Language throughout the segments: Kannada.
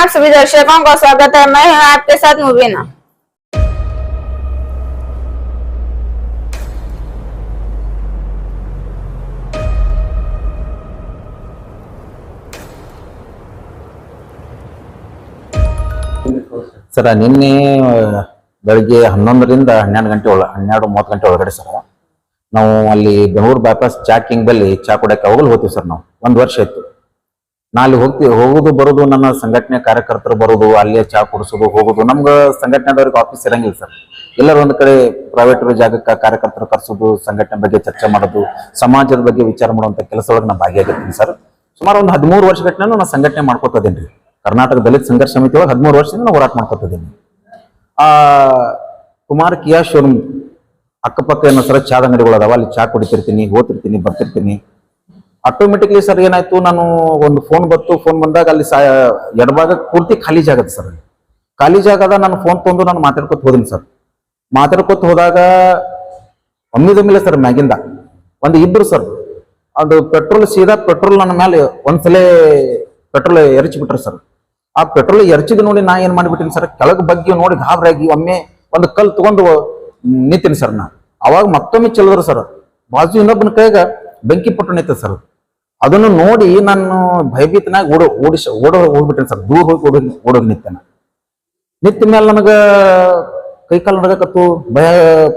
आप सभी दर्शकों का स्वागत है। मैं हूं आपके साथ मुबीना। ಸರ್ ನಿನ್ನೆ ಬೆಳಗ್ಗೆ 11ರಿಂದ 12 ಗಂಟೆ 12:30 ಗಂಟೆ ಒಳಗಡೆ ಸರ್ ನಾವು ಅಲ್ಲಿ ಬೆಂಗಳೂರು ಬೈಪಾಸ್ ಚಾ ಕಿಂಗ್ ಬಲ್ಲಿ ಚಾ ಕುಡಕ್ಕೆ ಹೋಗಲು ಹೋಗ್ತೀವಿ ಸರ್. ನಾವು 1 ವರ್ಷ ಆಯ್ತು. ನಾ ಅಲ್ಲಿ ಹೋಗೋದು ಬರೋದು, ನನ್ನ ಸಂಘಟನೆ ಕಾರ್ಯಕರ್ತರು ಬರೋದು, ಅಲ್ಲೇ ಚಾ ಕುಡಿಸೋದು ಹೋಗೋದು. ನಮ್ಗೆ ಸಂಘಟನೆದವ್ರಿಗೆ ಆಫೀಸ್ ಇರಂಗಿಲ್ಲ ಸರ್. ಎಲ್ಲರೂ ಒಂದು ಕಡೆ ಪ್ರೈವೇಟ್ ಜಾಗಕ್ಕೆ ಕಾರ್ಯಕರ್ತರು ಕರ್ಸೋದು, ಸಂಘಟನೆ ಬಗ್ಗೆ ಚರ್ಚೆ ಮಾಡೋದು, ಸಮಾಜದ ಬಗ್ಗೆ ವಿಚಾರ ಮಾಡುವಂಥ ಕೆಲಸದೊಳಗೆ ನಾನು ಭಾಗಿಯಾಗಿರ್ತೀನಿ ಸರ್. ಸುಮಾರು ಒಂದು 13 ವರ್ಷ ಗಟ್ಟಲೆ ನಾನು ಸಂಘಟನೆ ಮಾಡ್ಕೊತದೇನಿ ರೀ. ಕರ್ನಾಟಕ ದಲಿತ ಸಂಘರ್ಷ ಸಮಿತಿ ಒಳಗೆ 13 ವರ್ಷದಿಂದ ನಾನು ಹೋರಾಟ ಮಾಡ್ಕೊತಿದ್ದೀನಿ. ಕುಮಾರ್ ಕಿಯಾ ಶೋರೂಮ್ ಅಕ್ಕಪಕ್ಕ ಏನೋ ಸರ್ ಚಾದ ಅಂಗಡಿಗಳು ಅದಾವ, ಅಲ್ಲಿ ಚಾ ಕುಡಿತಿರ್ತೀನಿ, ಹೋಗ್ತಿರ್ತೀನಿ, ಬರ್ತಿರ್ತೀನಿ. ಆಟೋಮೆಟಿಕ್ಲಿ ಸರ್ ಏನಾಯ್ತು, ನಾನು ಒಂದು ಫೋನ್ ಬಂದಾಗ ಅಲ್ಲಿ ಎಡಭಾಗ ಪೂರ್ತಿ ಖಾಲಿ ಜಾಗದ ಸರ್. ಖಾಲಿ ಜಾಗದ ನಾನು ಫೋನ್ ತೊಗೊಂಡು ನಾನು ಮಾತಾಡ್ಕೊತ ಹೋದಿನಿ ಸರ್. ಮಾತಾಡ್ಕೊತ ಹೋದಾಗ ಒಮ್ಮಿದೊಮ್ಮಿಲ್ಲ ಸರ್ ಮ್ಯಾಗಿಂದ ಒಂದು ಇಬ್ರು ಸರ್ ಅದು ಪೆಟ್ರೋಲ್ ನನ್ನ ಮೇಲೆ ಒಂದ್ಸಲ ಪೆಟ್ರೋಲ್ ಎರಚಿಬಿಟ್ರು ಸರ್. ಆ ಪೆಟ್ರೋಲ್ ಎರಚಿದ ನೋಡಿ ನಾ ಏನ್ ಮಾಡಿಬಿಟ್ಟಿನಿ ಸರ್, ಕೆಳಗೆ ಬಗ್ಗೆ ನೋಡಿ ಗಾಬರಾಗಿ ಒಮ್ಮೆ ಒಂದು ಕಲ್ ತಗೊಂಡು ನಿಂತೀನಿ ಸರ್. ನಾ ಅವಾಗ ಮತ್ತೊಮ್ಮೆ ಚೆಲ್ಲಿದ್ರು ಸರ್. ಬಾಜು ಇನ್ನೊಬ್ಬನ ಕೈಗ ಬೆಂಕಿ ಪಟ್ಟು ನಿಂತ ಸರ್. ಅದನ್ನು ನೋಡಿ ನಾನು ಭಯಭೀತನಾಗಿ ಹೋಗ್ಬಿಟ್ಟೇನೆ ಸರ್. ದೂರ ಹೋಗಿ ಓಡೋಗಿ ನಿಂತ ಮೇಲೆ ನನಗ ಕೈಕಾಲು ನಡಗಕತ್ತು,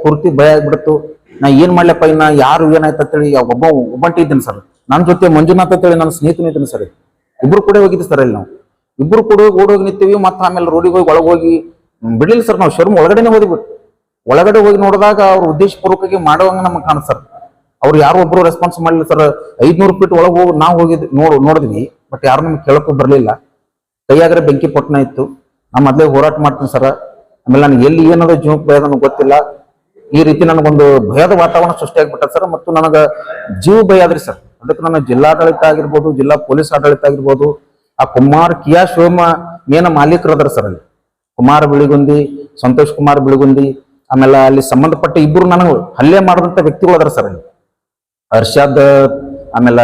ಪೂರ್ತಿ ಭಯ ಆಗ್ಬಿಡತ್ತು. ನಾ ಏನ್ ಮಾಡ್ಲಪ್ಪ, ಇನ್ನ ಯಾರು ಏನಾಯ್ತು ಅಂತೇಳಿ ಒಬ್ಬಂಟಿ ಇದ್ದೀನಿ ಸರ್. ನನ್ನ ಜೊತೆ ಮಂಜುನಾಥ್ ಅಂತೇಳಿ ನನ್ನ ಸ್ನೇಹಿತನು ಇದ್ದೀನಿ ಸರ್. ಇಬ್ರು ಕೂಡ ಹೋಗಿದ್ವಿ ಸರ್. ಇಲ್ಲಿ ನಾವು ಇಬ್ರು ಕೂಡ ಓಡೋಗಿ ನಿಂತೀವಿ. ಮತ್ತೆ ಆಮೇಲೆ ರೋಡಿಗೆ ಹೋಗಿ ಒಳಗೆ ಹೋಗಿ ಬಿಡ್ಲಿಲ್ಲ ಸರ್. ನಾವು ಶೋರೂಮ್ ಒಳಗಡೆನೆ ಹೋದ್ಬಿಟ್ಟು ಒಳಗಡೆ ಹೋಗಿ ನೋಡಿದಾಗ ಅವ್ರು ಉದ್ದೇಶಪೂರ್ವಕವಾಗಿ ಮಾಡುವಂಗ ನಮ್ಗೆ ಕಾಣ ಸರ್. ಅವ್ರು ಯಾರು ಒಬ್ರು ರೆಸ್ಪಾನ್ಸ್ ಮಾಡಲಿಲ್ಲ ಸರ್. 500 ಫೀಟ್ ಒಳಗೆ ಹೋಗಿ ನಾವು ಹೋಗಿದ್ವಿ, ನೋಡಿದ್ವಿ. ಬಟ್ ಯಾರು ನಮ್ಗೆ ಕೇಳಕ್ಕೂ ಬರ್ಲಿಲ್ಲ. ಕೈಯಾಗ್ರೆ ಬೆಂಕಿ ಪಟ್ಟಣ ಇತ್ತು. ನಾ ಮೊದಲೇ ಹೋರಾಟ ಮಾಡ್ತೀನಿ ಸರ್. ಆಮೇಲೆ ನನಗೆ ಎಲ್ಲಿ ಏನದ ಜೀವಕ್ಕೆ ಭಯ ನನಗೆ ಗೊತ್ತಿಲ್ಲ. ಈ ರೀತಿ ನನಗೊಂದು ಭಯದ ವಾತಾವರಣ ಸೃಷ್ಟಿಯಾಗ್ಬಿಟ್ಟ ಸರ್. ಮತ್ತು ನನಗೆ ಜೀವ ಭಯ ಆದ್ರಿ ಸರ್. ಅದಕ್ಕೆ ನನ್ನ ಜಿಲ್ಲಾಡಳಿತ ಆಗಿರ್ಬೋದು, ಜಿಲ್ಲಾ ಪೊಲೀಸ್ ಆಡಳಿತ ಆಗಿರ್ಬೋದು, ಆ ಕುಮಾರ್ ಕಿಯಾ ಶೋರೂಮ್ ಮೇನ ಮಾಲೀಕರು ಅದಾರ ಸರ್. ಅಲ್ಲಿ ಕುಮಾರ್ ಬಿಳಿಗುಂದಿ, ಸಂತೋಷ್ ಕುಮಾರ್ ಬಿಳಿಗುಂದಿ, ಆಮೇಲೆ ಅಲ್ಲಿ ಸಂಬಂಧಪಟ್ಟ ಇಬ್ರು ನನಗೆ ಹಲ್ಲೆ ಮಾಡಿದಂಥ ವ್ಯಕ್ತಿಗಳು ಅದಾರ ಸರ್. ಅಲ್ಲಿ ಹರ್ಷಾದ್, ಆಮೇಲೆ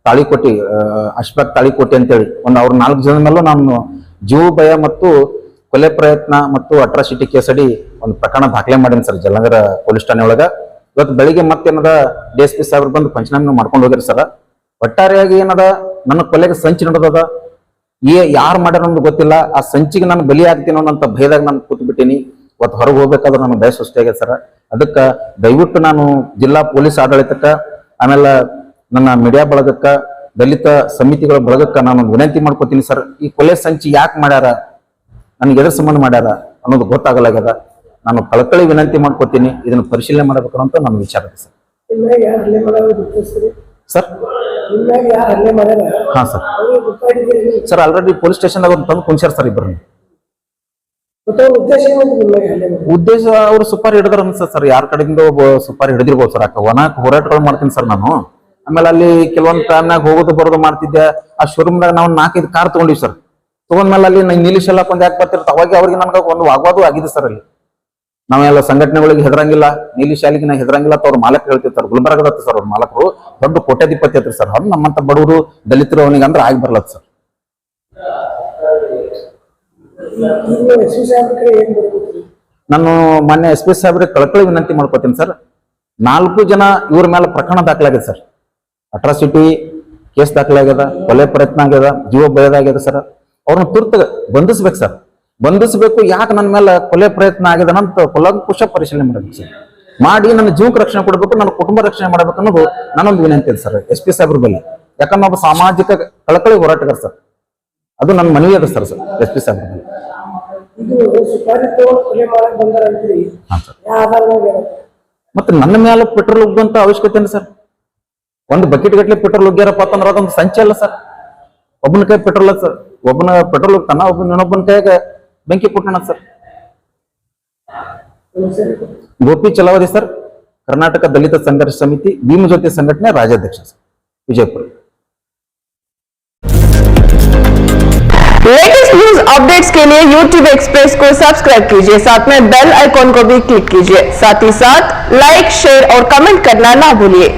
ತಾಳಿಕೋಟಿ, ಅಶ್ಫಾಕ್ ತಾಳಿಕೋಟಿ ಅಂತೇಳಿ ಅವ್ರ 4 ಜನ ಮೇಲೂ ನಾನು ಜೀವ ಭಯ ಮತ್ತು ಕೊಲೆ ಪ್ರಯತ್ನ ಮತ್ತು ಅಟ್ರಾಸಿಟಿ ಕೇಸ್ ಅಡಿ ಒಂದು ಪ್ರಕರಣ ದಾಖಲೆ ಮಾಡೀನಿ ಸರ್ ಜಲನಗರ ಪೊಲೀಸ್ ಠಾಣೆ ಒಳಗ. ಇವತ್ತು ಬೆಳಿಗ್ಗೆ ಮತ್ತೇನದ DSP ಸಾಹೇಬ್ರು ಬಂದು ಪಂಚನಾಮೆ ಮಾಡ್ಕೊಂಡು ಹೋಗಿರಿ ಸರ್. ಒಟ್ಟಾರೆಯಾಗಿ ಏನದ, ನನ್ನ ಕೊಲೆಗೆ ಸಂಚು ನಡೆದದ. ಯಾರು ಮಾಡ್ಯಾರ ನಮ್ದು ಗೊತ್ತಿಲ್ಲ. ಆ ಸಂಚಿಗೆ ನಾನು ಬಲಿ ಆಗ್ತೀನೋ ಅಂತ ಭಯದಾಗ ನಾನು ಕೂತು ಬಿಟ್ಟೀನಿ. ಇವತ್ತು ಹೊರಗೆ ಹೋಗ್ಬೇಕಾದ್ರೆ ನಾನು ಭಯ ಸೃಷ್ಟಿಯಾಗಿದೆ ಸರ್. ಅದಕ್ಕೆ ದಯವಿಟ್ಟು ನಾನು ಜಿಲ್ಲಾ ಪೊಲೀಸ್ ಆಡಳಿತಕ್ಕ, ಆಮೇಲೆ ನನ್ನ ಮೀಡಿಯಾ ಬಳಗಕ್ಕ, ದಲಿತ ಸಮಿತಿಗಳ ಬಳಗಕ್ಕ ನಾನು ವಿನಂತಿ ಮಾಡ್ಕೋತೀನಿ ಸರ್. ಈ ಕೊಲೆ ಸಂಚಿ ಯಾಕೆ ಮಾಡ್ಯಾರ, ನನಗೆ ಎದ್ರ ಸಂಬಂಧ ಮಾಡ್ಯಾರ ಅನ್ನೋದು ಗೊತ್ತಾಗಲಾಗ್ಯದ. ನಾನು ಕಳಕಳಿ ವಿನಂತಿ ಮಾಡ್ಕೋತೀನಿ, ಇದನ್ನು ಪರಿಶೀಲನೆ ಮಾಡಬೇಕು ಅಂತ ನನ್ನ ವಿಚಾರ ಸರ್. ಸರ್ ಹಾ sir. Sir already police station ತಂದು ಕುಂಚಾರ ಸರ್ ಇಬ್ಬರು. ಉದ್ದೇಶ ಅವ್ರು ಸುಪಾರಿ ಹಿಡಿದ್ರ ಅನ್ಸ ಸರ್. ಯಾರ ಕಡೆಯಿಂದ ಒಬ್ಬ ಸುಪಾರಿ ಹಿಡಿದಿರ್ಬೋದು ಸರ್. ಹೋರಾಟಗಳು ಮಾಡ್ತೀನಿ ಸರ್ ನಾನು. ಆಮೇಲೆ ಅಲ್ಲಿ ಕೆಲವೊಂದು ಟೈಮ್ನಾಗ ಹೋಗೋದು ಬರೋದು ಮಾಡ್ತಿದ್ದೆ. ಆ ಶೋರೂಮ್ನಾಗ ನಾವು 4-5 ಕಾರ್ ತಗೊಂಡಿವಿ ಸರ್. ತಗೊಂಡ್ಮೇಲೆ ಅಲ್ಲಿ ನೀಲಿ ಶೆಲ್ಲ ಒಂದು ಯಾಕೆ ಬರ್ತಿರ್ತ, ಅವಾಗ ಅವ್ರಿಗೆ ನನಗೆ ಒಂದು ವಾಗ್ವಾದ ಆಗಿದೆ ಸರ್. ಅಲ್ಲಿ ನಾವೆಲ್ಲ ಸಂಘಟನೆಗಳಿಗೆ ಹೆದರಂಗಿಲ್ಲ, ನೀಲಿ ಶಾಲೆಗೆ ನಾ ಹೆದರಂಗಿಲ್ಲ ಅಂತ ಅವ್ರ ಮಾಲಕ್ ಹೇಳ್ತಿರ್ತಾರೆ. ಗುಲ್ಬರ್ಗದತ್ತ ಸರ್ ಅವ್ರ ಮಾಲಕರು, ದೊಡ್ಡ ಕೋಟ್ಯಾಧಿಪತಿ ಐತ್ರಿ ಸರ್. ಅವ್ರು ನಮ್ಮಂತ ಬಡವರು ದಲಿತರು ಅವನಿಗೆ ಅಂದ್ರೆ ಆಗಿ ಬರ್ಲತ್ ಸರ್. ನಾನು ಮಾನ್ಯ SP ಸಾಹೇಬ್ರಿಗೆ ಕಳಕಳಿ ವಿನಂತಿ ಮಾಡ್ಕೋತೀನಿ ಸರ್. 4 ಜನ ಇವ್ರ ಮೇಲೆ ಪ್ರಕರಣ ದಾಖಲಾಗಿದೆ ಸರ್. ಅಟ್ರಾಸಿಟಿ ಕೇಸ್ ದಾಖಲಾಗ್ಯದ, ಕೊಲೆ ಪ್ರಯತ್ನ ಆಗ್ಯದ, ಜೀವ ಭಯದಾಗ್ಯದ ಸರ್. ಅವ್ರನ್ನ ತುರ್ತ ಬಂಧಿಸ್ಬೇಕು ಸರ್. ಬಂಧಿಸಬೇಕು. ಯಾಕೆ ನನ್ನ ಮೇಲೆ ಕೊಲೆ ಪ್ರಯತ್ನ ಆಗಿದೆ ಅಂತ ಕುಲಂಕುಷ ಪರಿಶೀಲನೆ ಮಾಡಬೇಕು ಸರ್. ಮಾಡಿ ನನ್ನ ಜೀವಕ್ಕೆ ರಕ್ಷಣೆ ಕೊಡಬೇಕು, ನನ್ನ ಕುಟುಂಬ ರಕ್ಷಣೆ ಮಾಡಬೇಕು ಅನ್ನೋದು ನಾನೊಂದು ವಿನಂತಿ ಇದೆ ಸರ್ SP ಸಾಹೇಬ್ರ ಬಳಿ. ಯಾಕಂದ್ರೆ ಒಬ್ಬ ಸಾಮಾಜಿಕ ಕಳಕಳಿ ಹೋರಾಟಗಾರ ಸರ್. ಅದು ನನ್ನ ಮನವಿ ಅದ ಸರ್ SP ಸಾಹೇಬ್ರ ಬಳಿ. ಮತ್ತೆ ನನ್ನ ಮೇಲೆ ಪೆಟ್ರೋಲ್ ಉಗ್ಗಂತ ಅವಶ್ಯಕತೆ ಏನು ಸರ್? ಒಂದು ಬಕೆಟ್ ಗಟ್ಟಲೆ ಪೆಟ್ರೋಲ್ ಉಗ್ಗ್ಯಾರಪ್ಪ ಅಂತಂದ್ರೆ ಅದೊಂದು ಸಂಚೆ ಅಲ್ಲ ಸರ್. ಒಬ್ಬನ ಕೈ ಪೆಟ್ರೋಲ್ ಅದ ಸರ್. ಒಬ್ಬನ ಪೆಟ್ರೋಲ್ ಹೋಗ್ತಾನ, ಇನ್ನೊಬ್ಬನ ಕೈಯಾಗ ಬೆಂಕಿ ಪುಟ್ಟಣ ಸರ್. ಗೋಪಿ ಚಲವಾದಿ ಸರ್, ಕರ್ನಾಟಕ ದಲಿತ ಸಂಘರ್ಷ ಸಮಿತಿ ಭೀಮಜ್ಯೋತಿ ಸಂಘಟನೆ ರಾಜ್ಯಾಧ್ಯಕ್ಷ sir, Vijaypur. Latest news updates के लिए YouTube एक्सप्रेस को सब्सक्राइब कीजिए, साथ में बेल आइकॉन को भी क्लिक कीजिए। साथ ही साथ लाइक, शेयर और कमेंट करना ना भूलिए।